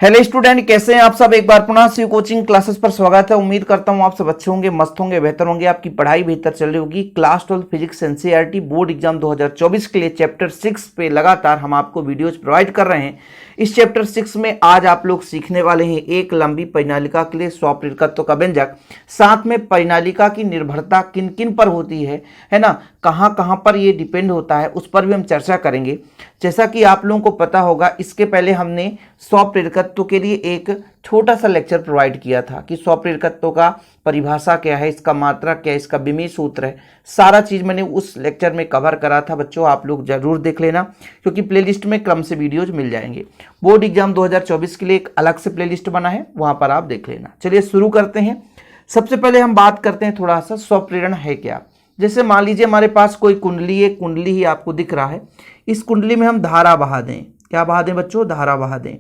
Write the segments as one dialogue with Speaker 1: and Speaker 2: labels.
Speaker 1: Hello student, कैसे हैं आप सब। एक बार पुनः शिव कोचिंग क्लासेस पर स्वागत है। उम्मीद करता हूं आप सब अच्छे होंगे, मस्त होंगे, बेहतर होंगे, आपकी पढ़ाई बेहतर चल रही होगी। Class 12 physics NCERT board exam 2024 के लिए चैप्टर 6 पे लगातार हम आपको वीडियोज प्रोवाइड कर रहे हैं। इस चैप्टर 6 में आज आप लोग सीखने वाले हैं एक लंबी परिनालिका के लिए स्वप्रेरकत्व का व्यंजक, साथ में परिनालिका की निर्भरता किन किन पर होती है ना, कहाँ कहाँ पर ये डिपेंड होता है, उस पर भी हम चर्चा करेंगे। जैसा कि आप लोगों को पता होगा, इसके पहले हमने स्वप्रेरकत्व के लिए एक छोटा सा लेक्चर प्रोवाइड किया था कि स्वप्रेरकत्व का परिभाषा क्या है, इसका मात्रा क्या है, इसका विमेय सूत्र है, सारा चीज मैंने उस लेक्चर में कवर करा था। बच्चों आप लोग जरूर देख लेना, क्योंकि प्लेलिस्ट में क्रम से वीडियोज मिल जाएंगे। बोर्ड एग्जाम 2024 के लिए एक अलग से प्लेलिस्ट बना है, वहां पर आप देख लेना। चलिए शुरू करते हैं। सबसे पहले हम बात करते हैं थोड़ा सा स्वप्रेरण है क्या। जैसे मान लीजिए हमारे पास कोई कुंडली, एक कुंडली ही आपको दिख रहा है, इस कुंडली में हम धारा बहा दें। क्या बहा दें बच्चों? धारा बहा दें,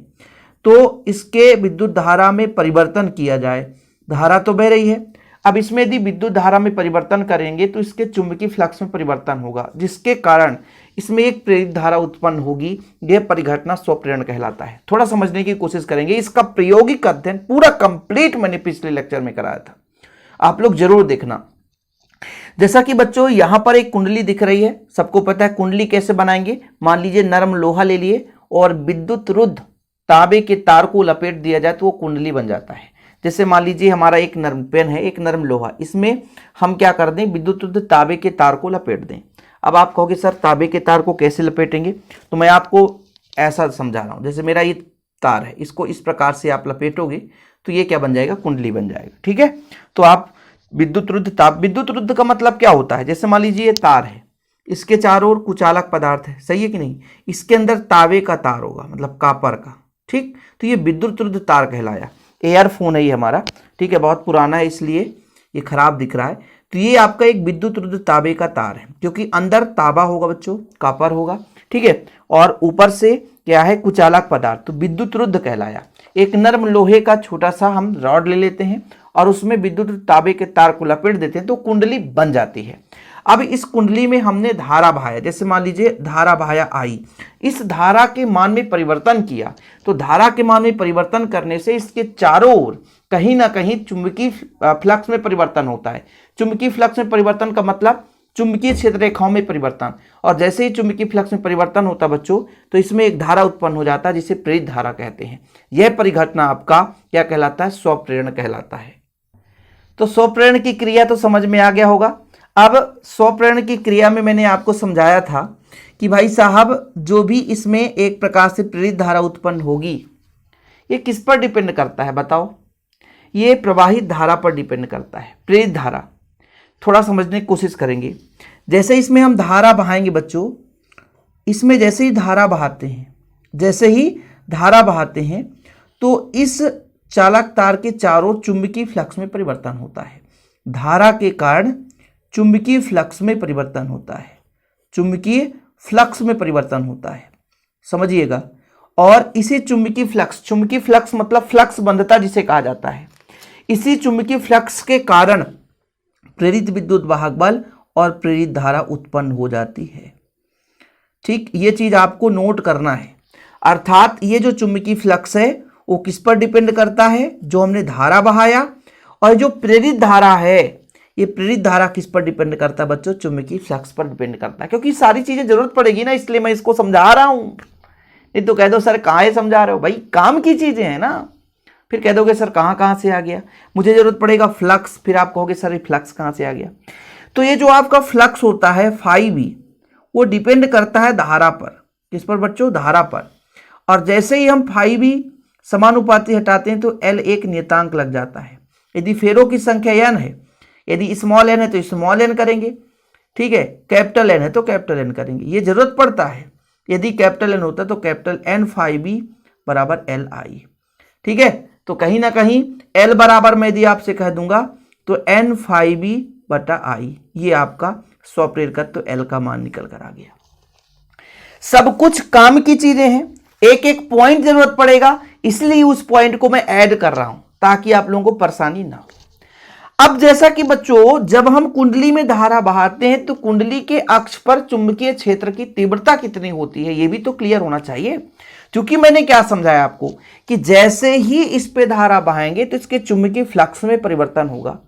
Speaker 1: तो इसके विद्युत धारा में परिवर्तन किया जाए। धारा तो बह रही है, अब इसमें यदि विद्युत धारा में परिवर्तन करेंगे तो इसके चुंबकीय फ्लक्स में परिवर्तन होगा, जिसके कारण इसमें एक प्रेरित धारा उत्पन्न होगी। यह परिघटना स्वप्रेरण कहलाता है। थोड़ा समझने की कोशिश करेंगे। इसका प्रायोगिक अध्ययन पूरा कंप्लीट मैंने पिछले लेक्चर में कराया था, आप लोग जरूर देखना। जैसा कि बच्चों यहां पर एक कुंडली दिख रही है, सबको पता है कुंडली कैसे बनाएंगे। मान लीजिए नरम लोहा ले लिए और विद्युत रुद्ध तांबे के तार को लपेट दिया जाए तो वो कुंडली बन जाता है। जैसे मान लीजिए हमारा एक नरम पेन है, एक नरम लोहा, इसमें हम क्या कर दें, विद्युत रुद्ध तांबे के तार को लपेट दें। अब आप कहोगे सर तांबे के तार को कैसे लपेटेंगे, तो मैं आपको ऐसा समझा रहा हूं। जैसे मेरा ये तार है, इसको इस प्रकार से आप लपेटोगे तो ये क्या बन जाएगा, कुंडली बन जाएगा। ठीक है, तो आप विद्युत रुद्ध का मतलब क्या होता है। जैसे मान लीजिए ये तार है, इसके चारों ओर कुचालक पदार्थ है, सही है कि नहीं। इसके अंदर तांबे का तार होगा, मतलब कॉपर का। ठीक, तो ये विद्युत रुद्ध तार कहलाया। एयरफोन है ये हमारा, ठीक है, बहुत पुराना है इसलिए ये खराब दिख रहा है। तो ये आपका एक विद्युत रुद्ध तांबे का तार है, क्योंकि अंदर तांबा होगा बच्चों, कॉपर होगा, ठीक है, और ऊपर से क्या है, कुचालक पदार्थ, तो विद्युत रुद्ध कहलाया। एक नर्म लोहे का छोटा सा हम रॉड ले लेते हैं और उसमें विद्युत तांबे के तार को लपेट देते हैं तो कुंडली बन जाती है। अब इस कुंडली में हमने धारा बहाया, जैसे मान लीजिए धारा बहाया आई, इस धारा के मान में परिवर्तन किया, तो धारा के मान में परिवर्तन करने से इसके चारों ओर कहीं ना कहीं चुंबकीय फ्लक्स में परिवर्तन होता है। चुंबकीय फ्लक्स में परिवर्तन का मतलब चुंबकीय क्षेत्र रेखाओं में परिवर्तन, और जैसे ही चुंबकीय फ्लक्स में परिवर्तन होता है बच्चों, तो इसमें एक धारा उत्पन्न हो जाता है जिसे प्रेरित धारा कहते हैं। यह परिघटना आपका क्या कहलाता है, स्वप्रेरण कहलाता है। तो स्वप्रेरण की क्रिया तो समझ में आ गया होगा। अब स्वप्रेरण की क्रिया में मैंने आपको समझाया था कि भाई साहब जो भी इसमें एक प्रकार से प्रेरित धारा उत्पन्न होगी, ये किस पर डिपेंड करता है बताओ। ये प्रवाहित धारा पर डिपेंड करता है, प्रेरित धारा। थोड़ा समझने की कोशिश करेंगे। जैसे इसमें हम धारा बहाएंगे बच्चों, इसमें जैसे ही धारा बहाते हैं तो इस चालक तार के चारों चुंबकीय फ्लक्स में परिवर्तन होता है। धारा के कारण चुंबकीय फ्लक्स में परिवर्तन होता है, चुंबकीय फ्लक्स में परिवर्तन होता है, समझिएगा। और इसी चुंबकीय फ्लक्स मतलब फ्लक्स बंधता जिसे कहा जाता है, इसी चुंबकीय फ्लक्स के कारण प्रेरित विद्युत वाहक बल और प्रेरित धारा उत्पन्न हो जाती है। ठीक, ये चीज आपको नोट करना है। अर्थात ये जो चुंबकीय फ्लक्स है वो किस पर डिपेंड करता है, जो हमने धारा बहाया, और जो प्रेरित धारा है, ये प्रेरित धारा किस पर डिपेंड करता है बच्चों, चुंबकीय फ्लक्स पर डिपेंड करता है। क्योंकि सारी चीजें जरूरत पड़ेगी ना, इसलिए मैं इसको समझा रहा हूं। नहीं तो कह दो सर कहाँ समझा रहे हो, भाई काम की चीजें हैं ना। फिर कह दोगे सर कहाँ से आ गया, मुझे जरूरत पड़ेगा फ्लक्स, फिर आप कहोगे सर ये फ्लक्स कहाँ से आ गया। तो ये जो आपका फ्लक्स होता है φb, वो डिपेंड करता है धारा पर। किस पर बच्चों, धारा पर। और जैसे ही हम φb समानुपाती हटाते हैं तो L एक नियतांक लग जाता है। यदि फेरों की संख्या n है, यदि स्मॉल n है तो स्मॉल n करेंगे, ठीक है, कैपिटल n है तो कैपिटल n करेंगे, ये जरूरत पड़ता है। यदि कैपिटल n होता है तो कैपिटल N φb बराबर Li, ठीक है। तो कहीं ना कहीं L बराबर मैं यदि आपसे कह दूंगा तो N φb बटा I, ये आपका स्वप्रेरकत्व तो L का मान निकल कर आ गया। सब कुछ काम की चीजें हैं, एक एक पॉइंट जरूरत पड़ेगा, इसलिए उस पॉइंट को मैं ऐड कर रहा हूं ताकि आप लोगों को परेशानी ना हो। अब जैसा कि बच्चों जब हम कुंडली में धारा बहाते हैं तो कुंडली के अक्ष पर चुंबकीय क्षेत्र की तीव्रता कितनी होती है, यह भी तो क्लियर होना चाहिए। क्योंकि मैंने क्या समझाया आपको कि जैसे ही इस पे धारा बहाएंगे तो इसके चुंबकीय फ्लक्स में परिवर्तन होगा।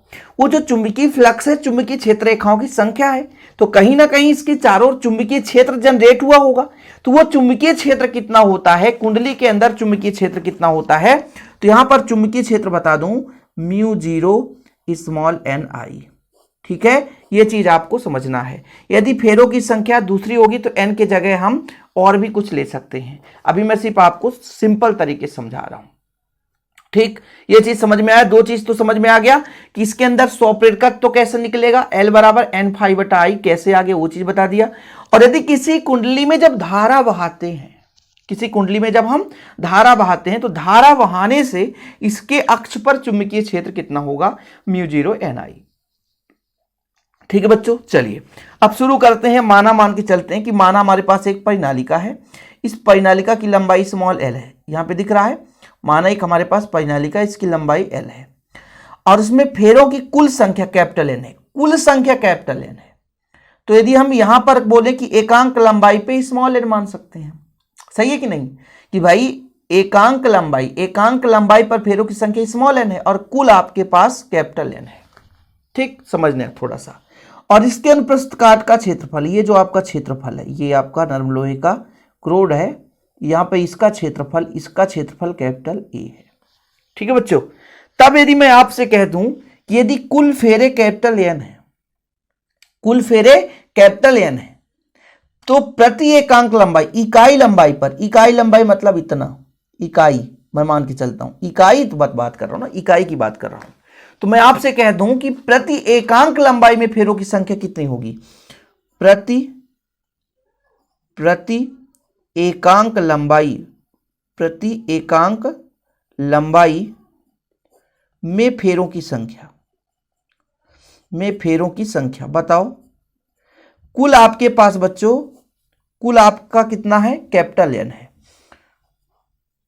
Speaker 1: वो जो चुंबकीय फ्लक्स है चुंबकीय क्षेत्र रेखाओं की संख्या है, तो कहीं ना कहीं इसके चारों ओर चुंबकीय क्षेत्र जनरेट हुआ होगा। तो वो चुंबकीय क्षेत्र कितना होता है, कुंडली के अंदर चुंबकीय क्षेत्र कितना होता है, तो यहां पर चुंबकीय क्षेत्र बता दूं μ0n I। ठीक है, यह चीज आपको समझना है। यदि फेरों की संख्या दूसरी होगी तो n के जगह हम और भी कुछ ले सकते हैं। अभी मैं सिर्फ आपको सिंपल तरीके से समझा रहा हूं। ठीक, ये चीज समझ में आया। दो चीज तो समझ में आ गया कि इसके अंदर 100 प्रेरकत्व तो कैसे निकलेगा, L बराबर N∅/I कैसे आगे, वो चीज बता दिया। और यदि किसी कुंडली में जब धारा बहाते हैं, किसी कुंडली में जब हम धारा बहाते हैं तो धारा बहाने से इसके अक्ष पर चुंबकीय क्षेत्र कितना होगा, μ0n I। ठीक है बच्चों, चलिए अब शुरू करते हैं। माना मान के चलते हैं कि माना हमारे पास एक परिनालिका है, इस परिनालिका की लंबाई स्मॉल l है, यहां पे दिख रहा है। माना एक हमारे पास परिनालिका, इसकी लंबाई l है और इसमें फेरों की कुल संख्या कैपिटल N है, कुल संख्या कैपिटल N है। तो यदि हम यहां पर बोले कि एकांक लंबाई पे स्मॉल n मान सकते हैं, सही है कि नहीं, कि भाई एकांक लंबाई पर फेरों की संख्या स्मॉल n है और कुल आपके पास कैपिटल N है। ठीक, समझने थोड़ा सा। और इसके अनुप्रस्थ काट का क्षेत्रफल, ये जो आपका क्षेत्रफल है, ये आपका नरम लोहे का क्रोड है, यहां पे इसका क्षेत्रफल कैपिटल A है। ठीक है बच्चों, तब यदि मैं आपसे कह दूं कि यदि कुल फेरे कैपिटल N है, कुल फेरे कैपिटल N है, तो प्रति एकांक लंबाई, इकाई लंबाई मतलब इतना, इकाई मैं मान के चलता हूं, इकाई तो बात कर रहा हूं ना, इकाई की बात कर रहा हूं। तो मैं आपसे कह दूं कि प्रति एकांक लंबाई में फेरों की संख्या कितनी होगी, प्रति एकांक लंबाई में फेरों की संख्या बताओ। कुल आपके पास बच्चों, कुल आपका कितना है, कैपिटल N है,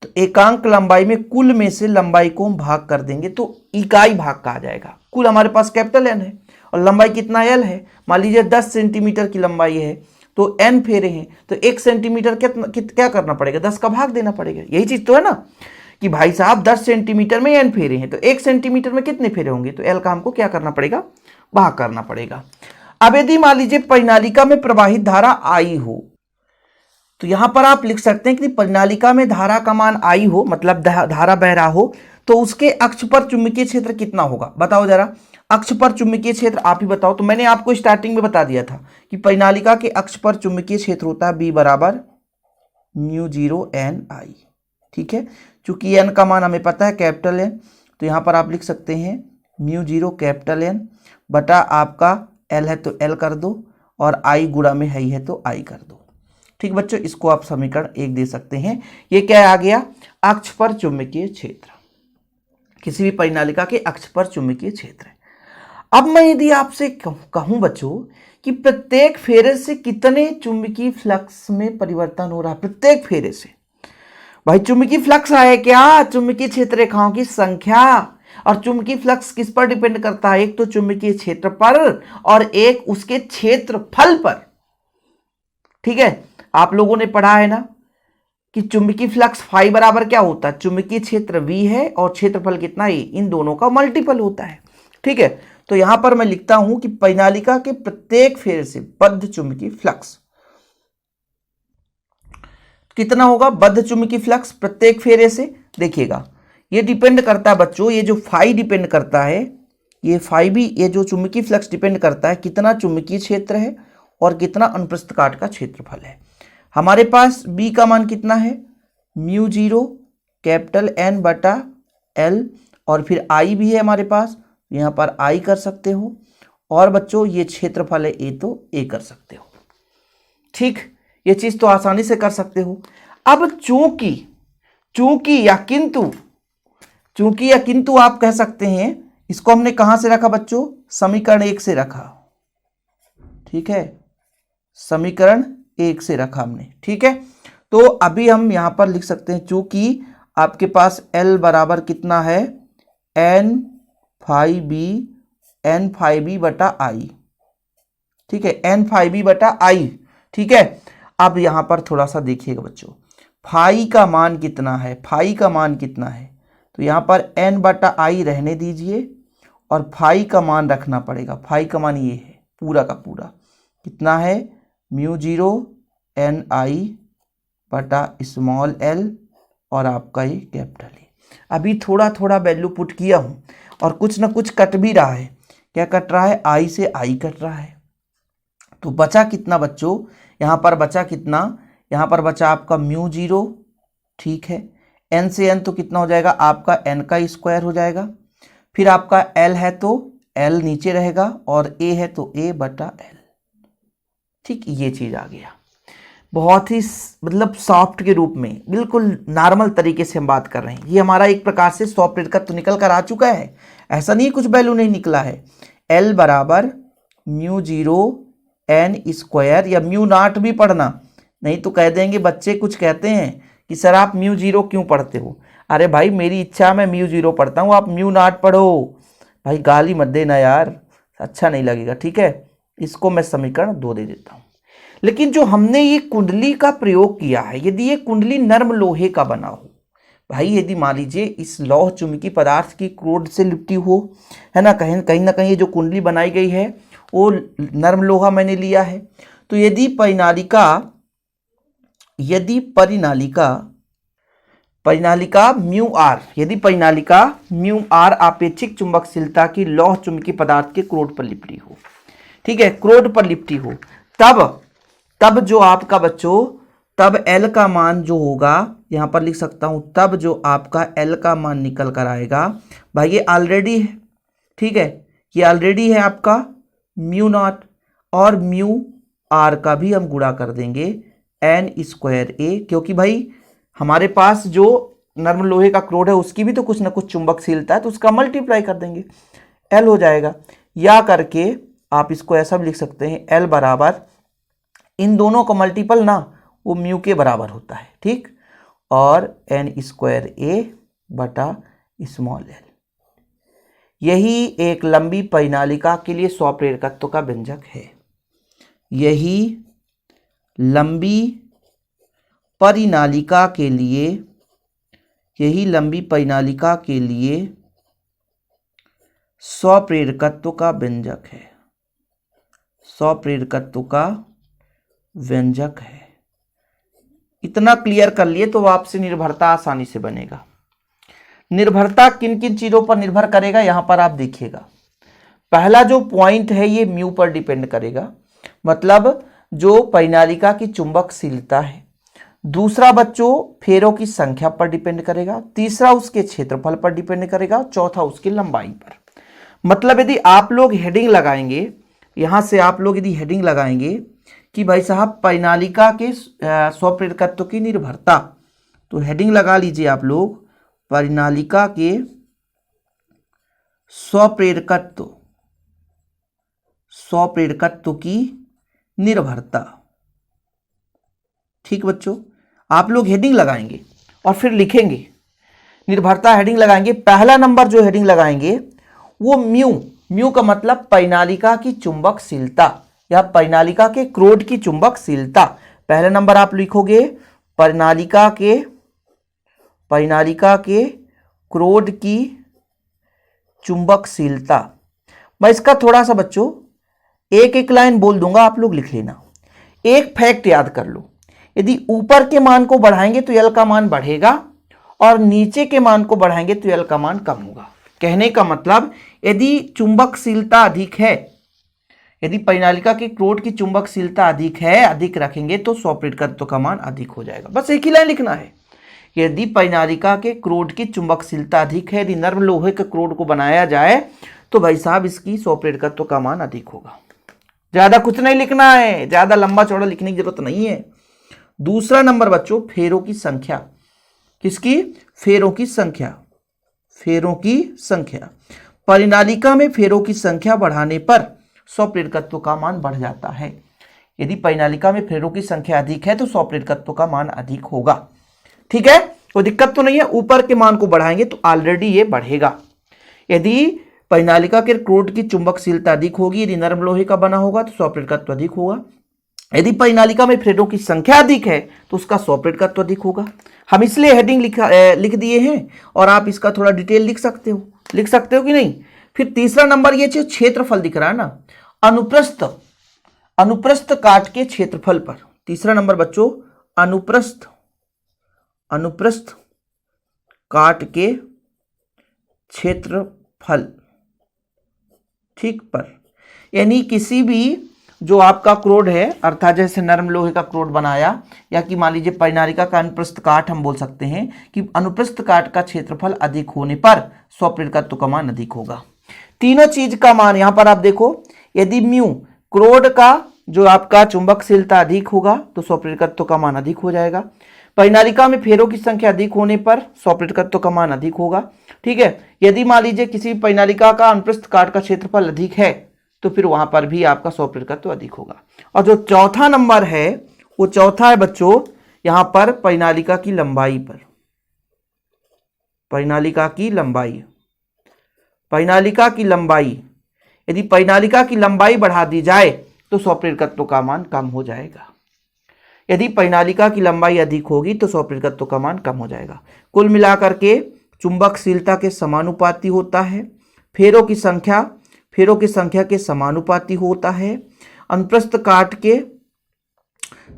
Speaker 1: तो एकांक लंबाई में कुल में से लंबाई को हम भाग कर देंगे तो इकाई भाग का आ जाएगा। कुल हमारे पास कैपिटल N है और लंबाई कितना L है, मान लीजिए 10 सेंटीमीटर की लंबाई है तो n फेरे हैं, तो 1 सेंटीमीटर क्या करना पड़ेगा, 10 का भाग देना पड़ेगा। यही चीज तो है ना कि भाई साहब 10 सेंटीमीटर में n फेरे हैं तो 1 सेंटीमीटर में कितने फेरे होंगे, तो L का हमको क्या करना पड़ेगा, भाग करना पड़ेगा। अब यदि मान लीजिए परिनालिका में प्रवाहित धारा I हो, तो यहां पर आप लिख सकते हैं कि परिनालिका में धारा का मान I हो, मतलब धारा बह रहा हो, तो उसके अक्ष पर चुंबकीय क्षेत्र कितना होगा, बताओ जरा। अक्ष पर चुंबकीय क्षेत्र आप ही बताओ। तो मैंने आपको स्टार्टिंग में बता दिया था कि परिनालिका के अक्ष पर चुंबकीय क्षेत्र होता है B बराबर μ0n I। ठीक है, चूंकि n का मान हमें पता है कैपिटल N, तो यहां पर आप लिख सकते हैं μ0 कैपिटल N बटा आपका L है तो L कर दो और I गुणा में है तो I कर दो। ठीक बच्चों, इसको आप समीकरण 1 दे सकते हैं। ये क्या आ गया, अक्ष पर चुंबकीय क्षेत्र, किसी भी परिनालिका के अक्ष पर चुंबकीय क्षेत्र है। अब मैं यदि आपसे कहूं बच्चों कि प्रत्येक फेरे से कितने चुंबकीय फ्लक्स में परिवर्तन हो रहा है, प्रत्येक फेरे से, भाई चुंबकीय फ्लक्स है क्या, चुंबकीय क्षेत्र रेखाओं की संख्या। और चुंबकीय फ्लक्स किस पर डिपेंड करता है, एक तो चुंबकीय क्षेत्र पर और एक उसके क्षेत्रफल पर। ठीक है, आप लोगों ने पढ़ा है ना कि चुंबकीय फ्लक्स फाई बराबर क्या होता है, चुंबकीय क्षेत्र V है और क्षेत्रफल कितना है, इन दोनों का मल्टीपल होता है। ठीक है, तो यहां पर मैं लिखता हूं कि परिनालिका के प्रत्येक फेरे से बद्ध चुंबकीय फ्लक्स कितना होगा, बद्ध चुंबकीय फ्लक्स प्रत्येक फेरे से। देखिएगा ये डिपेंड करता है बच्चों, ये जो फाई डिपेंड करता है, ये फाई भी, ये जो चुंबकीय फ्लक्स डिपेंड करता है कितना चुंबकीय क्षेत्र है और कितना अनुप्रस्थ काट का क्षेत्रफल है। हमारे पास B का मान कितना है, μ0 कैपिटल N बटा L, और फिर I भी है हमारे पास, यहाँ पर I कर सकते हो, और बच्चों ये क्षेत्रफल है A, तो A कर सकते हो। ठीक, ये चीज तो आसानी से कर सकते हो। अब चूंकि या किंतु आप कह सकते हैं, इसको हमने कहां से रखा बच्चों, समीकरण 1 से रखा। ठीक है, समीकरण 1 से रखा हमने। ठीक है, तो अभी हम यहां पर लिख सकते हैं, चूंकि आपके पास L बराबर कितना है, n फाई बी बटा I। ठीक है, n फाई बी बटा I। ठीक है, अब यहां पर थोड़ा सा देखिएगा बच्चों, फाई का मान कितना है, फाई का मान कितना है, तो यहाँ पर n/i रहने दीजिए और फाई का मान रखना पड़ेगा। फाई का मान ये है पूरा का पूरा, कितना है, μ0 ni/l और आपका ये कैपिटल ए। अभी थोड़ा थोड़ा वैल्यू पुट किया हूँ और कुछ ना कुछ कट भी रहा है। क्या कट रहा है, i से i कट रहा है। तो बचा कितना बच्चों, यहाँ पर बचा कितना, यहाँ पर बचा आपका μ0, ठीक है, n से n तो कितना हो जाएगा आपका n का स्क्वायर हो जाएगा। फिर आपका l है तो l नीचे रहेगा और a है तो a/l। ठीक, ये चीज आ गया। बहुत ही मतलब सॉफ्ट के रूप में, बिल्कुल नॉर्मल तरीके से हम बात कर रहे हैं। ये हमारा एक प्रकार से सॉफ्टवेयर का तो निकल कर आ चुका है, ऐसा नहीं कुछ वैल्यू नहीं निकला है। l बराबर μ0 n² या μ0 भी पढ़ना, नहीं तो कह देंगे बच्चे कुछ कहते हैं कि सर आप μ0 क्यों पढ़ते हो। अरे भाई मेरी इच्छा, मैं μ0 पढ़ता हूँ, आप μ0 पढ़ो। भाई गाली मत देना यार, अच्छा नहीं लगेगा। ठीक है, इसको मैं समीकरण 2 दे देता हूँ। लेकिन जो हमने ये कुंडली का प्रयोग किया है, यदि ये कुंडली नर्म लोहे का बना हो, भाई यदि मान लीजिए इस लौह चुंबकीय पदार्थ की क्रोड से लिपटी हो, है ना, कहीं ना कहीं ये जो कुंडली बनाई गई है वो नर्म लोहा मैंने लिया है, तो यदि परिनालिका म्यू आर आपेक्षिक चुंबकशीलता की लौह चुंबकीय पदार्थ के क्रोड पर लिपटी हो, ठीक है, क्रोड पर लिपटी हो, तब जो आपका बच्चों, तब L का मान जो होगा, यहां पर लिख सकता हूं, तब जो आपका L का मान निकल कर आएगा, भाई ये ऑलरेडी है, ठीक है, ये ऑलरेडी है आपका μ0 और म्यू आर का भी हम गुणा कर देंगे n²a, क्योंकि भाई हमारे पास जो नर्म लोहे का क्रोड है उसकी भी तो कुछ ना कुछ चुंबकशीलता है, तो उसका मल्टीप्लाई कर देंगे, L हो जाएगा। या करके आप इसको ऐसा भी लिख सकते हैं, L बराबर इन दोनों का मल्टीपल ना वो म्यू के बराबर होता है, ठीक, और n²a/l। यही एक लंबी परिनालिका के लिए स्वप्रेरकत्व का व्यंजक है। यही लंबी परिनालिका के लिए स्वप्रेरकत्व का व्यंजक है, स्वप्रेरकत्व का व्यंजक है। इतना क्लियर कर लिए तो आपसे निर्भरता आसानी से बनेगा। निर्भरता किन किन चीजों पर निर्भर करेगा, यहां पर आप देखिएगा। पहला जो पॉइंट है ये म्यू पर डिपेंड करेगा, मतलब जो परिनालिका की चुंबकशीलता है। दूसरा बच्चों फेरों की संख्या पर डिपेंड करेगा। तीसरा उसके क्षेत्रफल पर डिपेंड करेगा। चौथा उसकी लंबाई पर। मतलब यदि आप लोग हेडिंग लगाएंगे, यहां से आप लोग यदि हेडिंग लगाएंगे कि भाई साहब परिनालिका के स्वप्रेरकत्व की निर्भरता, तो हेडिंग लगा लीजिए आप लोग, परिनालिका के स्वप्रेरकत्व की निर्भरता। ठीक बच्चों, आप लोग हेडिंग लगाएंगे और फिर लिखेंगे, निर्भरता हेडिंग लगाएंगे। पहला नंबर जो हेडिंग लगाएंगे वो म्यू का मतलब परिनालिका की चुंबकशीलता या परिनालिका के क्रोड की चुंबकशीलता। पहला नंबर आप लिखोगे परिनालिका के क्रोड की चुंबकशीलता। मैं इसका थोड़ा सा बच्चों एक एक लाइन बोल दूंगा, आप लोग लिख लेना। एक फैक्ट याद कर लो, यदि ऊपर के मान को बढ़ाएंगे तो एल का मान बढ़ेगा और नीचे के मान को बढ़ाएंगे तो एल का मान कम होगा। कहने का मतलब यदि चुंबकशीलता अधिक है, यदि परिनालिका की क्रोड की चुंबकशीलता अधिक है, अधिक रखेंगे तो स्वप्रेरकत्व का मान अधिक हो जाएगा। बस एक ही लाइन लिखना है, यदि परिनालिका के क्रोड की चुंबकशीलता अधिक है, यदि नर्म लोहे के क्रोड को बनाया जाए तो भाई साहब इसकी स्वप्रेरकत्व का मान अधिक होगा। ज्यादा कुछ नहीं लिखना है, ज्यादा लंबा चौड़ा लिखने की जरूरत नहीं है। दूसरा नंबर बच्चों फेरों की संख्या। किसकी? फेरों की संख्या। फेरों की संख्या। परिनालिका में फेरों की संख्या बढ़ाने पर स्वप्रेरकत्व का मान बढ़ जाता है। यदि परिनालिका में फेरों की संख्या अधिक है तो स्वप्रेरकत्व का मान अधिक होगा। ठीक है, कोई दिक्कत तो नहीं है। ऊपर के मान को बढ़ाएंगे तो ऑलरेडी ये बढ़ेगा। यदि परिनालिका के क्रोड की चुंबकशीलता अधिक होगी, यदि नर्म लोहे का बना होगा तो स्वप्रेरकत्व अधिक होगा। यदि परिनालिका में फेरों की संख्या अधिक है तो उसका सॉफ्टवेयर तत्व अधिक होगा। हम इसलिए हेडिंग लिख दिए हैं और आप इसका थोड़ा डिटेल लिख सकते हो कि नहीं। फिर तीसरा नंबर ये जो क्षेत्रफल दिख रहा है ना, अनुप्रस्थ काट के क्षेत्रफल पर। तीसरा नंबर बच्चों, अनुप्रस्थ काट के क्षेत्रफल, ठीक पर, यानी किसी भी जो आपका क्रोड है, अर्थात जैसे नरम लोहे का क्रोड बनाया, या कि मान लीजिए परिनालिका का अनुप्रस्थ काट, हम बोल सकते हैं कि अनुप्रस्थ काट का क्षेत्रफल अधिक होने पर स्वप्रेरकत्व का मान अधिक होगा। तीनों चीज का मान यहां पर आप देखो, यदि म्यू क्रोड का जो आपका चुंबकशीलता अधिक होगा तो स्वप्रेरकत्व का मान अधिक हो जाएगा। परिनालिका में फेरों की संख्या अधिक होने पर स्वप्रेरकत्व का मान अधिक होगा, ठीक है। यदि मान लीजिए किसी परिनालिका का अनुप्रस्थ काट का क्षेत्रफल अधिक है तो फिर वहां पर भी आपका स्वप्रेरकत्व अधिक होगा। और जो चौथा नंबर है वो चौथा है बच्चों, यहां पर परिनालिका की लंबाई पर, परिनालिका की लंबाई, यदि परिनालिका की लंबाई बढ़ा दी जाए तो स्वप्रेरकत्व का मान कम हो जाएगा। यदि परिनालिका की लंबाई अधिक होगी तो स्वप्रेरकत्व का मान कम हो जाएगा। कुल मिलाकर के चुंबकशीलता के समानुपाती होता है, फेरों की संख्या के समानुपाती होता है, अनुप्रस्थ काट के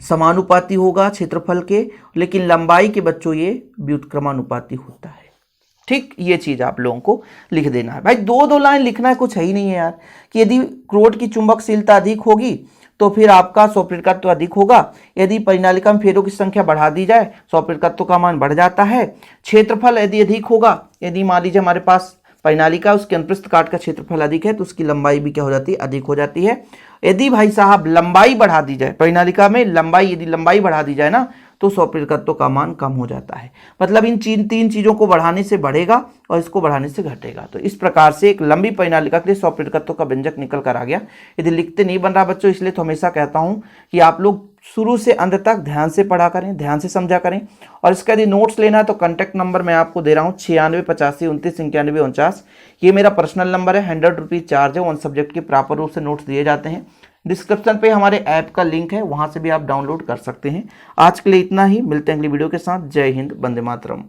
Speaker 1: समानुपाती होगा क्षेत्रफल के, लेकिन लंबाई के बच्चों ये व्युत्क्रमानुपाती होता है। ठीक, ये चीज आप लोगों को लिख देना है भाई। दो लाइन लिखना है, कुछ है ही नहीं है यार, कि यदि क्रोड की चुंबकशीलता अधिक होगी तो फिर आपका स्वप्रेरकत्व अधिक होगा। यदि परिनालिका में फेरों की संख्या बढ़ा दी जाए स्वप्रेरकत्व का मान बढ़ जाता है। क्षेत्रफल यदि अधिक होगा, यदि मान लीजिए हमारे पास परिनालिका, उसके अनुप्रस्थ काट का क्षेत्रफल अधिक है तो उसकी लंबाई भी क्या हो जाती है, अधिक हो जाती है। यदि भाई साहब लंबाई बढ़ा दी जाए, परिनालिका में यदि लंबाई बढ़ा दी जाए ना तो स्वप्रेरकत्व का मान कम हो जाता है। मतलब इन तीन चीजों को बढ़ाने से बढ़ेगा और इसको बढ़ाने से घटेगा। तो इस प्रकार से एक लंबी परिनालिका के लिए स्वप्रेरकत्व का व्यंजक निकल कर आ गया। यदि लिखते नहीं बन रहा बच्चों, इसलिए तो हमेशा कहता हूं कि आप लोग शुरू से अंत तक ध्यान से पढ़ा करें, ध्यान से समझा करें। और इसका यदि नोट्स लेना है तो कॉन्टैक्ट नंबर मैं आपको दे रहा हूँ 9685299149। ये मेरा पर्सनल नंबर है, 100 रुपीज़ चार्ज है। वन सब्जेक्ट के प्रॉपर रूप से नोट्स दिए जाते हैं। डिस्क्रिप्शन पे हमारे ऐप का लिंक है, वहां से भी आप डाउनलोड कर सकते हैं। आज के लिए इतना ही, मिलते हैं अगली वीडियो के साथ। जय हिंद, वंदे मातरम।